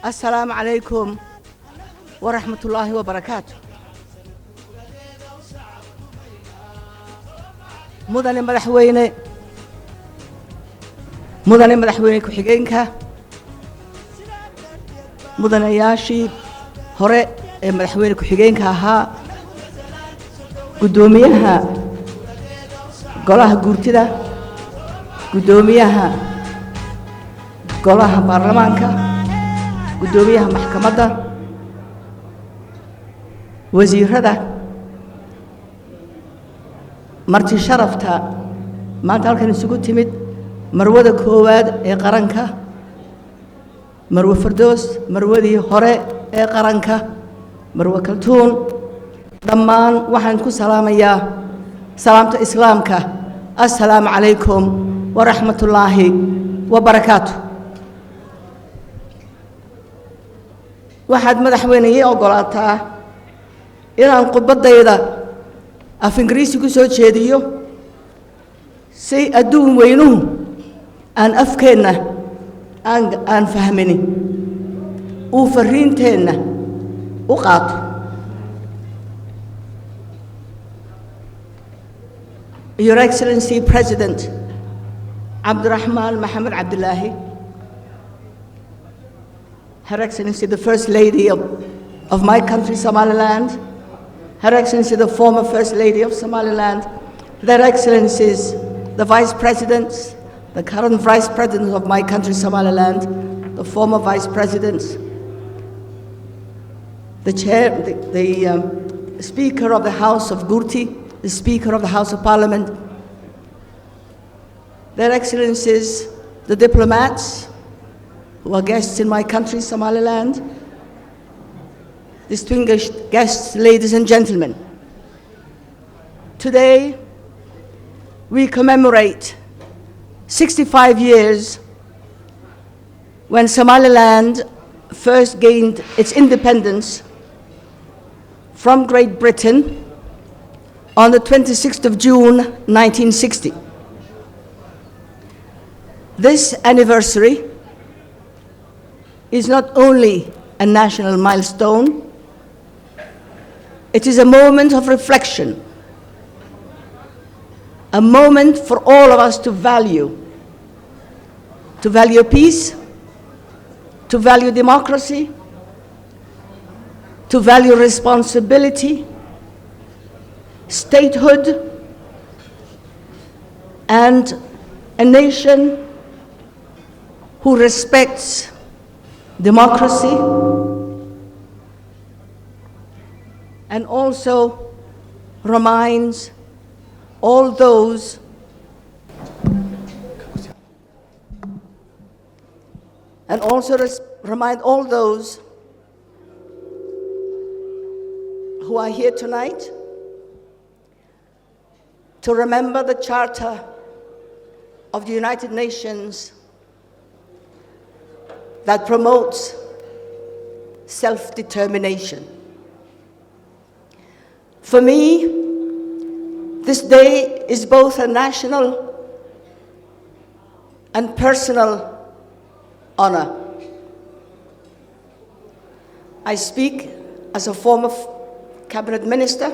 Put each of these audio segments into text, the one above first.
السلام عليكم ورحمة الله وبركاته. مدن مدحوينه ku-xigeenka mudanayaashii hore ee madaxweyne ku-xigeenka ahaa gudoomiyaha golaha guurtida gudoomiyaha golaha baarlamaanka gudoomiyaha maxkamadda wasiirada marti sharafta maanta halkan isugu timid marwada koowaad ee qaranka marwe fardoos marwadii hore ee qaranka marwe kaltuun dhammaan waxaan ku salaamayaa salaamta islaamka assalaamu calaykum waraxmatullaahi wabarakaatu. waxaad madaxweyne ii ogolaataa inaan khudbaddayda af ingiriisi ku soo jeediyo si adduun weynuhu aan afkeenna aan fahmini uu fariinteenna u qaato. Your Excellency President Abdurrahman Mohammed Abdullahi, Her Excellency the First Lady of my country Somaliland, Her Excellency the former First Lady of Somaliland, Their Excellencies the Vice Presidents, the current Vice President of my country Somaliland, the former Vice Presidents, the Chair, the Speaker of the House of Gurti, the Speaker of the House of Parliament, Their Excellencies the diplomats who are guests in my country Somaliland, distinguished guests, ladies and gentlemen. Today we commemorate 65 years when Somaliland first gained its independence from Great Britain on the 26th of June 1960. This anniversary is not only a national milestone, it is a moment of reflection, a moment for all of us to value peace, to value democracy, to value responsibility, statehood, and a nation who respects democracy and also reminds all those remind all those who are here tonight to remember the Charter of the United Nations that promotes self-determination. For me, this day is both a national and personal honor. I speak as a former cabinet minister,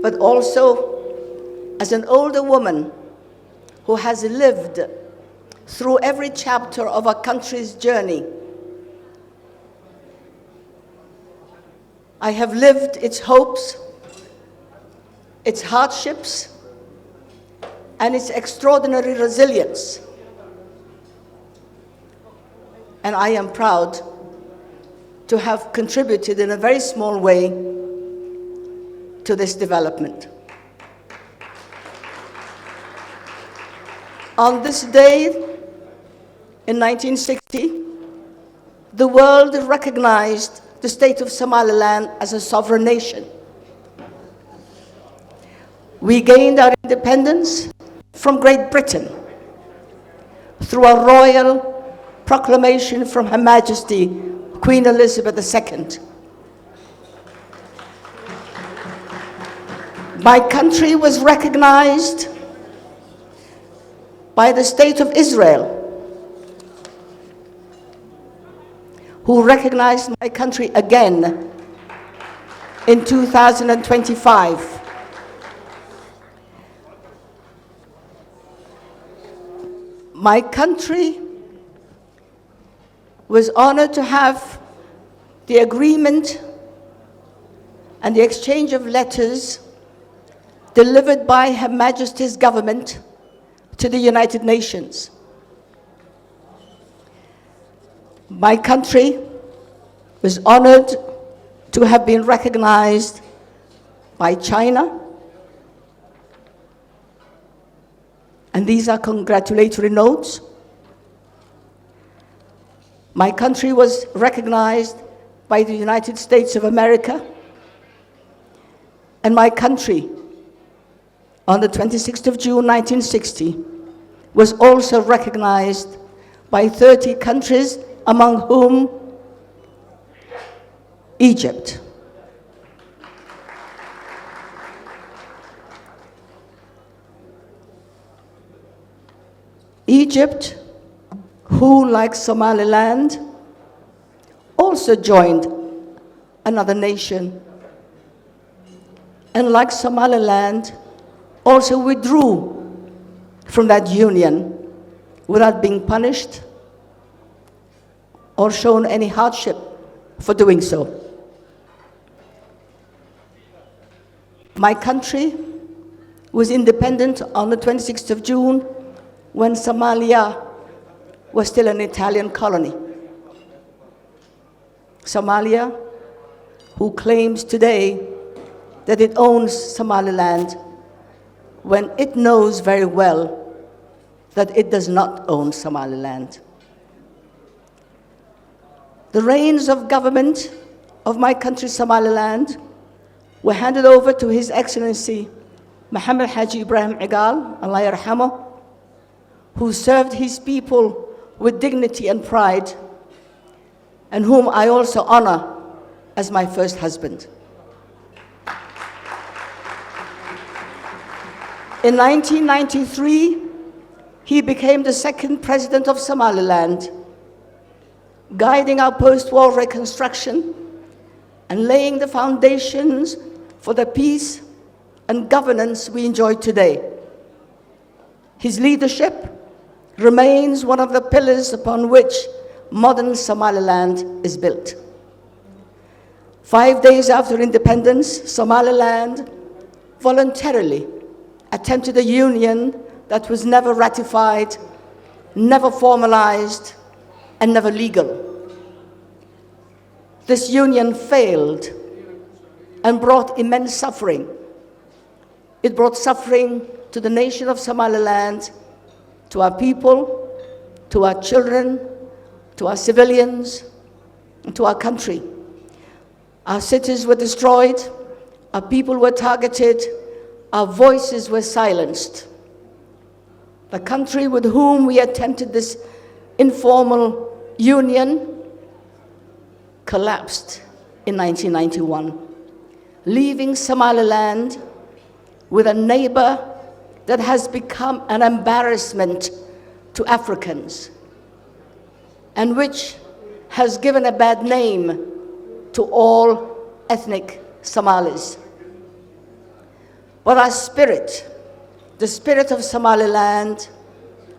but also as an older woman who has lived through every chapter of our country's journey. I have lived its hopes, its hardships, and its extraordinary resilience. And I am proud to have contributed in a very small way to this development. On this day, in 1960, the world recognized the state of Somaliland as a sovereign nation. We gained our independence from Great Britain through a royal proclamation from Her Majesty Queen Elizabeth II. My country was recognized by the State of Israel who recognized my country again in 2025. My country was honored to have the agreement and the exchange of letters delivered by Her Majesty's government to the United Nations. My country was honored to have been recognized by China, and these are congratulatory notes. My country was recognized by the United States of America, and my country, on the 26th of June 1960, was also recognized by 30 countries, among whom Egypt. Egypt, who, like Somaliland, also joined another nation, and like Somaliland, also withdrew from that union without being punished or shown any hardship for doing so. My country was independent on the 26th of June when Somalia was still an Italian colony. Somalia, who claims today that it owns Somaliland, when it knows very well that it does not own Somaliland. The reins of government of my country, Somaliland, were handed over to His Excellency Mohammed Haji Ibrahim Igal, Allah yarhamoh, who served his people with dignity and pride, and whom I also honor as my first husband. In 1993, he became the second president of Somaliland, guiding our post-war reconstruction and laying the foundations for the peace and governance we enjoy today. His leadership remains one of the pillars upon which modern Somaliland is built. 5 days after independence, Somaliland voluntarily attempted a union that was never ratified, never formalized, and never legal. This union failed and brought immense suffering. It brought suffering to the nation of Somaliland, to our people, to our children, to our civilians, and to our country. Our cities were destroyed, our people were targeted, our voices were silenced. The country with whom we attempted this informal union collapsed in 1991, leaving Somaliland with a neighbor that has become an embarrassment to Africans, and which has given a bad name to all ethnic Somalis. But our spirit, the spirit of Somaliland,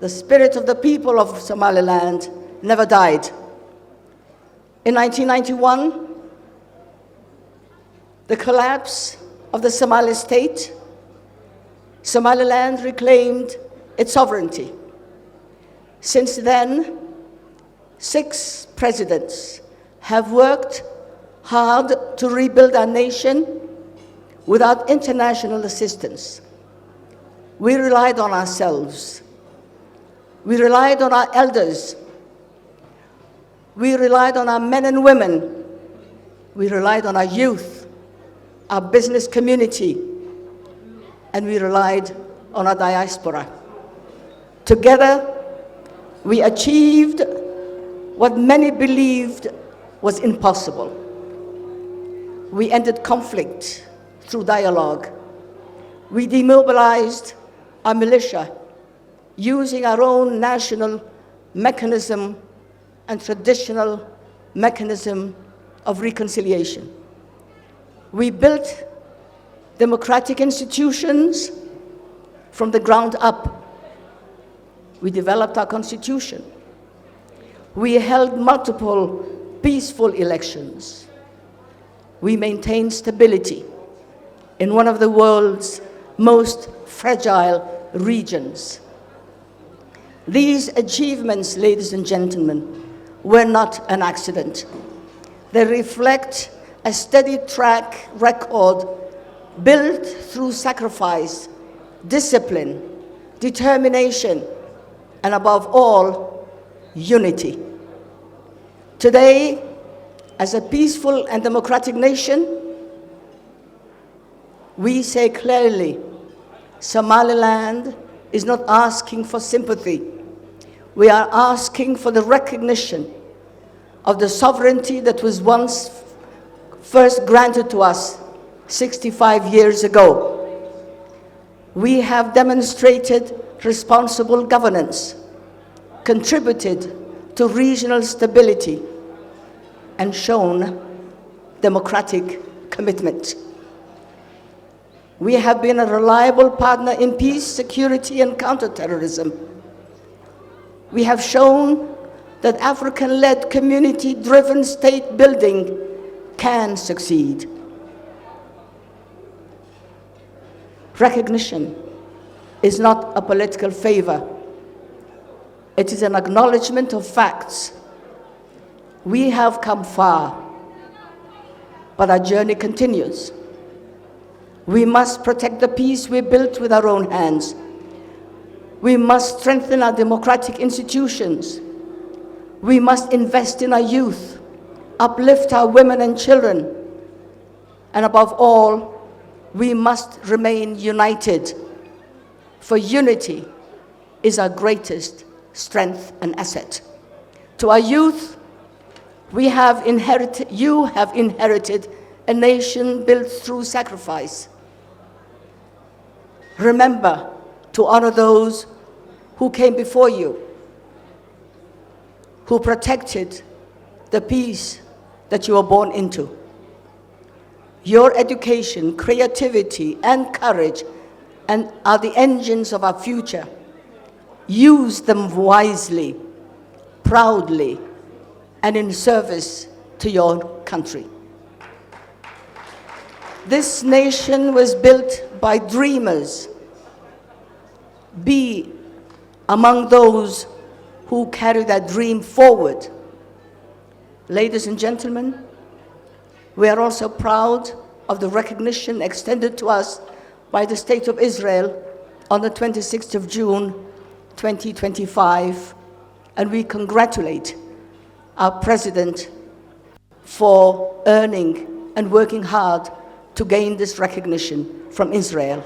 the spirit of the people of Somaliland, never died. In 1991, the collapse of the Somali state, Somaliland reclaimed its sovereignty. Since then, 6 presidents have worked hard to rebuild our nation without international assistance. We relied on ourselves. We relied on our elders. We relied on our men and women. We relied on our youth, our business community, and we relied on our diaspora. Together, we achieved what many believed was impossible. We ended conflict through dialogue. We demobilized our militia using our own national mechanism and traditional mechanism of reconciliation. We built democratic institutions from the ground up. We developed our constitution. We held multiple peaceful elections. We maintained stability in one of the world's most fragile regions. These achievements, ladies and gentlemen, were not an accident. They reflect a steady track record built through sacrifice, discipline, determination, and above all, unity. Today, as a peaceful and democratic nation, we say clearly, Somaliland is not asking for sympathy. We are asking for the recognition of the sovereignty that was once first granted to us 65 years ago. We have demonstrated responsible governance, contributed to regional stability, and shown democratic commitment. We have been a reliable partner in peace, security, and counterterrorism. We have shown that African-led, community-driven state building can succeed. Recognition is not a political favor. It is an acknowledgement of facts. We have come far, but our journey continues. We must protect the peace we built with our own hands. We must strengthen our democratic institutions. We must invest in our youth, uplift our women and children, and above all, we must remain united, for unity is our greatest strength and asset. To our youth, you have inherited a nation built through sacrifice. Remember to honor those who came before you, who protected the peace that you were born into. Your education, creativity, and courage are the engines of our future. Use them wisely, proudly, and in service to your country. This nation was built by dreamers. Be among those who carry that dream forward. Ladies and gentlemen, we are also proud of the recognition extended to us by the State of Israel on the 26th of June, 2025, and we congratulate our President for earning and working hard to gain this recognition from Israel.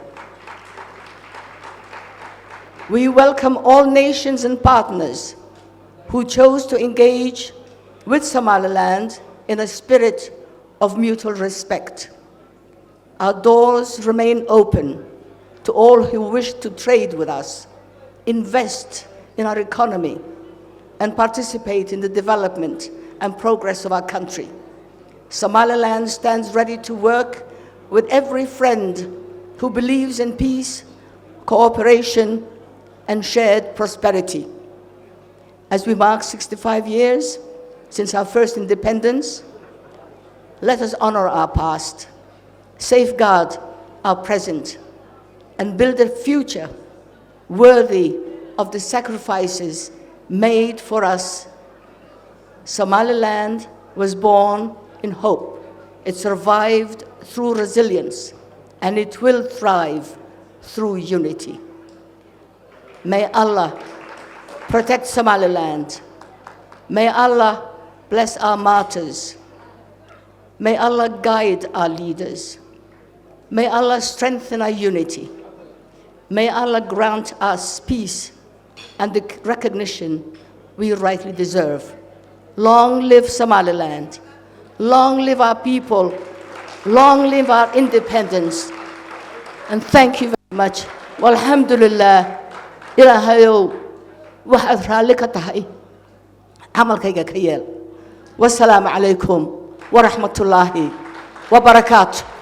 We welcome all nations and partners who chose to engage with Somaliland in a spirit of mutual respect. Our doors remain open to all who wish to trade with us, invest in our economy, and participate in the development and progress of our country. Somaliland stands ready to work with every friend who believes in peace, cooperation, and shared prosperity. As we mark 65 years since our first independence, let us honor our past, safeguard our present, and build a future worthy of the sacrifices made for us. Somaliland was born in hope. It survived through resilience, and it will thrive through unity. May Allah protect Somaliland. May Allah bless our martyrs. May Allah guide our leaders. May Allah strengthen our unity. May Allah grant us peace and the recognition we rightly deserve. Long live Somaliland. Long live our people. Long live our independence. And thank you very much. Walhamdulillah. Ilaahayow waxaad raalli ka tahay camalkayga ka yeel والسلام عليكم ورحمة الله وبركاته.